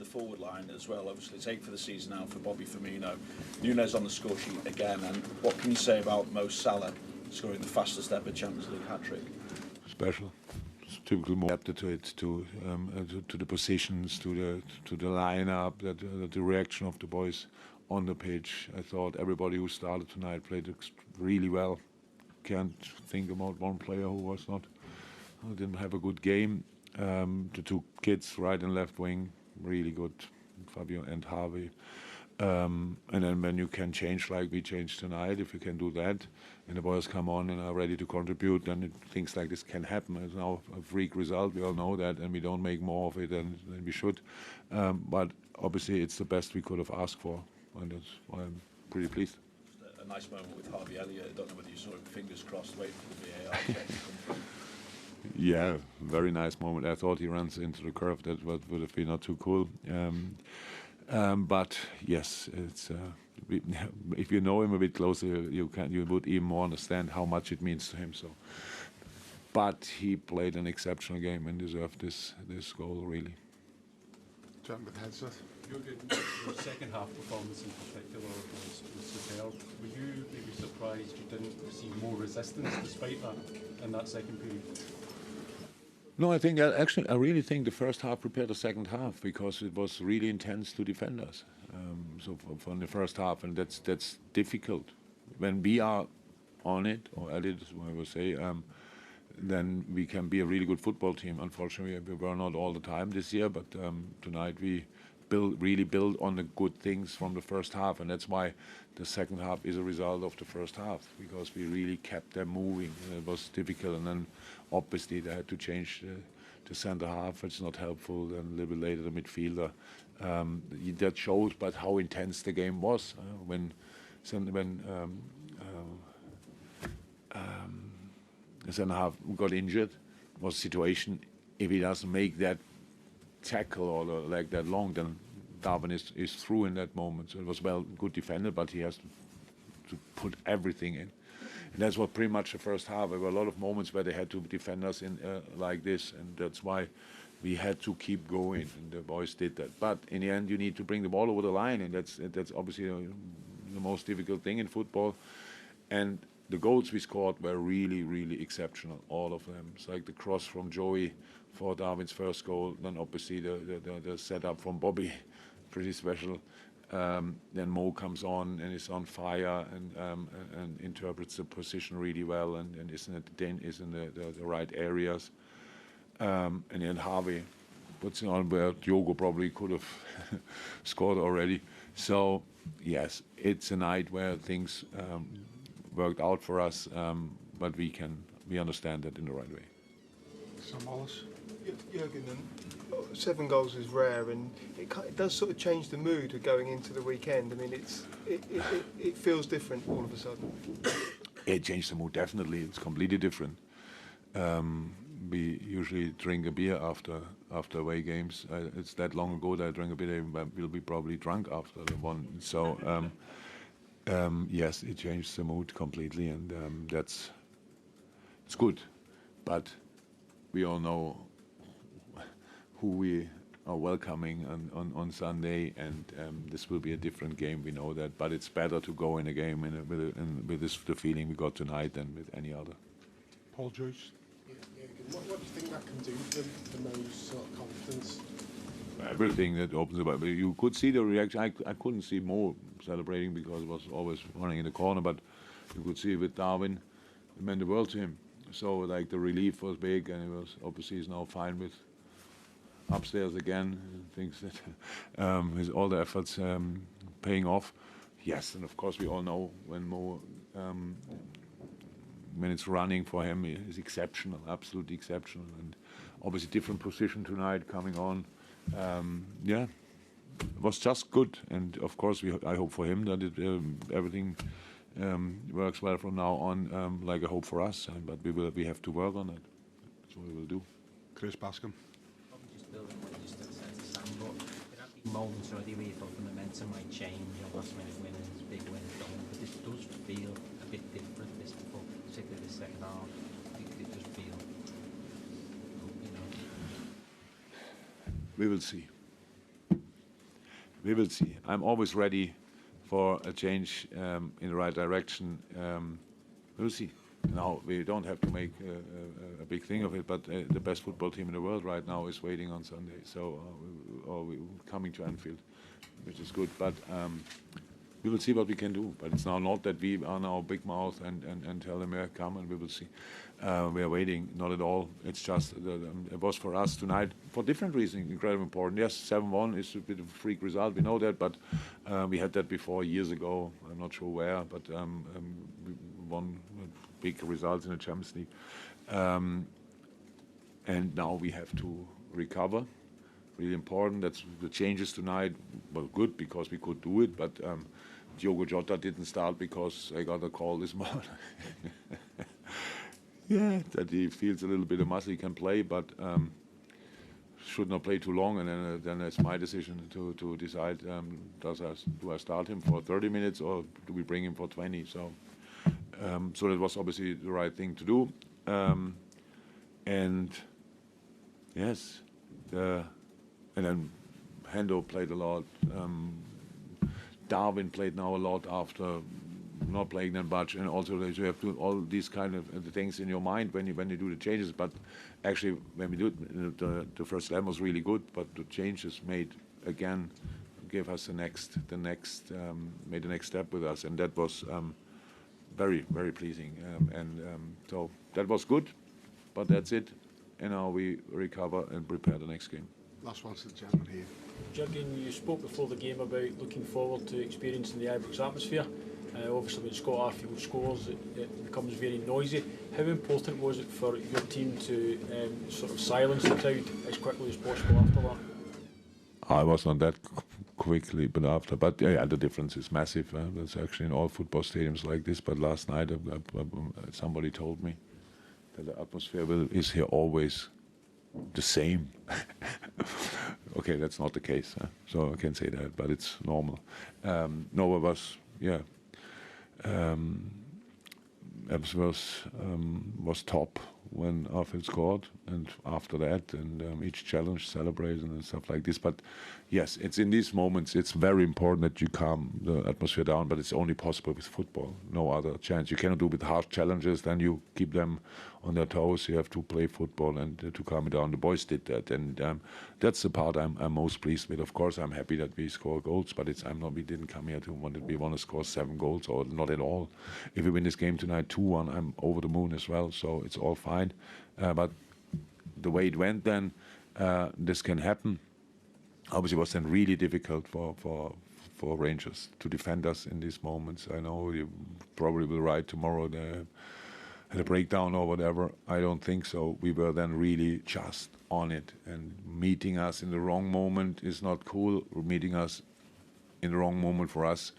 the forward line as well. Obviously, it's 8 for the season now for Bobby Firmino. Nunes on the score sheet again. And what can you say about Mo Salah scoring the fastest ever Champions League hat-trick? Special. It's typically more adapted to it, to the positions, to the lineup, the reaction of the boys on the pitch. I thought everybody who started tonight played really well. Can't think about one player who didn't have a good game. The two kids, right and left wing, really good, Fabio and Harvey. And then when you can change like we changed tonight, if you can do that, and the boys come on and are ready to contribute, then things like this can happen. It's now a freak result, we all know that, and we don't make more of it than we should. But obviously it's the best we could have asked for, and that's why I'm pretty pleased. A nice moment with Harvey Elliott. I don't know whether you saw him, fingers crossed, waiting for the VAR check to come through. Yeah, very nice moment. I thought he runs into the curve. That would have been not too cool. But yes, it's if you know him a bit closer, you would even more understand how much it means to him. So, but he played an exceptional game and deserved this goal really. Jump with headset. Jurgen, your second half performance in particular was superb. Were you maybe surprised you didn't receive more resistance despite that in that second period? No, I think actually I really think the first half prepared the second half because it was really intense to defend us. So from the first half, and that's difficult when we are on it or at it, as I would say. Then we can be a really good football team. Unfortunately, we were not all the time this year, but tonight we really build on the good things from the first half, and that's why the second half is a result of the first half, because we really kept them moving. It was difficult, and then obviously they had to change the centre half. It's not helpful. Then a little bit later the midfielder. That shows, but how intense the game was when the centre half got injured. Was a situation if he doesn't make that tackle or the leg that long, then Darwin is through in that moment. So it was good defended, but he has to put everything in. And that's what pretty much the first half. There were a lot of moments where they had to defend us in like this, and that's why we had to keep going, and the boys did that. But in the end, you need to bring the ball over the line, and that's obviously the most difficult thing in football. And the goals we scored were really, really exceptional, all of them. It's like the cross from Joey for Darwin's first goal, then obviously the setup from Bobby, pretty special. Then Mo comes on and is on fire and interprets the position really well and is in the right areas. And then Harvey puts it on where Diogo probably could have scored already. So yes, it's a night where things worked out for us, but we understand that in the right way. Sam Wallace. Jurgen, 7 goals is rare, and it does sort of change the mood of going into the weekend. I mean, it feels different all of a sudden. It changed the mood, definitely. It's completely different. We usually drink a beer after away games. It's that long ago that I drank a beer, but we'll be probably drunk after the one. So yes, it changed the mood completely, and it's good. But we all know who we are welcoming on Sunday, and this will be a different game. We know that, but it's better to go in a game with the feeling we got tonight than with any other. Paul Joyce. What do you think that can do for Mo's sort of confidence? Everything that opens up. But you could see the reaction. I couldn't see Mo celebrating because it was always running in the corner, but you could see with Darwin, it meant the world to him. So like the relief was big, and it was obviously he's now fine with upstairs again. Thinks that his all the efforts paying off. Yes, and of course we all know when Mo. When it's running for him, is exceptional, absolutely exceptional, and obviously different position tonight coming on. Yeah, it was just good, and of course I hope for him that everything works well from now on, like I hope for us. But we have to work on it. That's what we will do. Chris Bascom. Just building what you just said to Sam, but there have been moments already where you thought the momentum might change, last minute winners, big wins, but this does feel a bit different, this football, particularly the second half. It does feel, we will see. We will see. I'm always ready for a change in the right direction. We'll see. Now, we don't have to make a big thing of it, but the best football team in the world right now is waiting on Sunday. So, we're coming to Anfield, which is good. But we will see what we can do. But it's now not that we are now big mouth and tell them, yeah, come, and we will see. We are waiting, not at all. It's just, it was for us tonight, for different reasons, incredibly important. Yes, 7-1 is a bit of a freak result, we know that, but we had that before years ago, I'm not sure where, but we won big results in the Champions League. And now we have to recover. Really important. That's the changes tonight were good because we could do it, but Diogo Jota didn't start because I got a call this morning. Yeah, that he feels a little bit of muscle, he can play, but should not play too long, and then it's my decision to decide, do I start him for 30 minutes or do we bring him for 20? So that was obviously the right thing to do. And yes, and then Hendo played a lot. Darwin played now a lot after not playing that much, and also you have to all these kind of things in your mind when you do the changes. But actually, when we do it, the first slam was really good, but the changes made again gave us made the next step with us, and that was very, very pleasing. So that was good, but that's it. And now we recover and prepare the next game. Last one to the gentleman here. Jurgen, you spoke before the game about looking forward to experiencing the Ibrox atmosphere. Obviously, when Scott Arfield scores, it becomes very noisy. How important was it for your team to sort of silence the crowd as quickly as possible after that? I was not that quickly, but after. But yeah, the difference is massive. That's actually in all football stadiums like this. But last night, somebody told me that the atmosphere is here always the same. Okay, that's not the case, so I can say that, but it's normal. No, it was, yeah. Was top when Arfield scored, and after that, and each challenge celebrated and stuff like this. But yes, it's in these moments, it's very important that you calm the atmosphere down, but it's only possible with football, no other chance. You cannot do with hard challenges, then you keep them on their toes. You have to play football and to calm it down. The boys did that, and that's the part I'm most pleased with. Of course, I'm happy that we score goals, but we didn't come here to want to score 7 goals, or not at all. If we win this game tonight 2-1, I'm over the moon as well, so it's all fine. But the way it went then, this can happen. Obviously, it was then really difficult for Rangers to defend us in these moments. I know you probably will write tomorrow they had a breakdown or whatever. I don't think so. We were then really just on it, and meeting us in the wrong moment is not cool. Meeting us in the wrong moment for us